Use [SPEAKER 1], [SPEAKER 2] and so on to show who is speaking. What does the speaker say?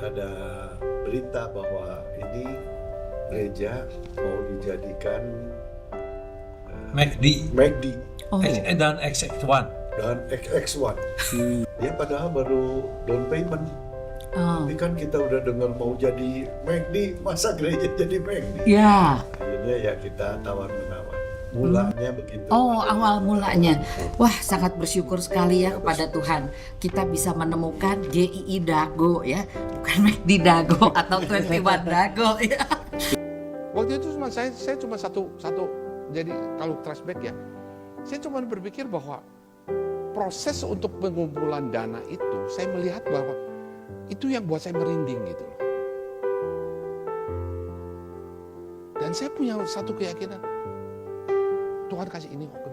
[SPEAKER 1] ada berita bahwa ini gereja mau dijadikan
[SPEAKER 2] McD
[SPEAKER 1] McD
[SPEAKER 3] Oh,
[SPEAKER 2] dan XX1.
[SPEAKER 1] dan XX1. Dia padahal baru down payment.
[SPEAKER 3] oh,
[SPEAKER 1] Tapi kan kita udah dengar mau jadi McD, masa gereja jadi McD?
[SPEAKER 3] ya.
[SPEAKER 1] Akhirnya ya kita tawar-menawar. Mulanya begitu.
[SPEAKER 3] Oh, awal mulanya. Wah, sangat bersyukur sekali ya kepada Tuhan. Kita bisa menemukan GII Dago ya, bukan McD Dago atau 21 Dago ya.
[SPEAKER 4] Waktu itu saya cuma satu jadi kalau flashback ya, saya cuma berpikir bahwa proses untuk pengumpulan dana itu, saya melihat bahwa itu yang buat saya merinding gitu loh. Dan saya punya satu keyakinan, Tuhan kasih ini kok ke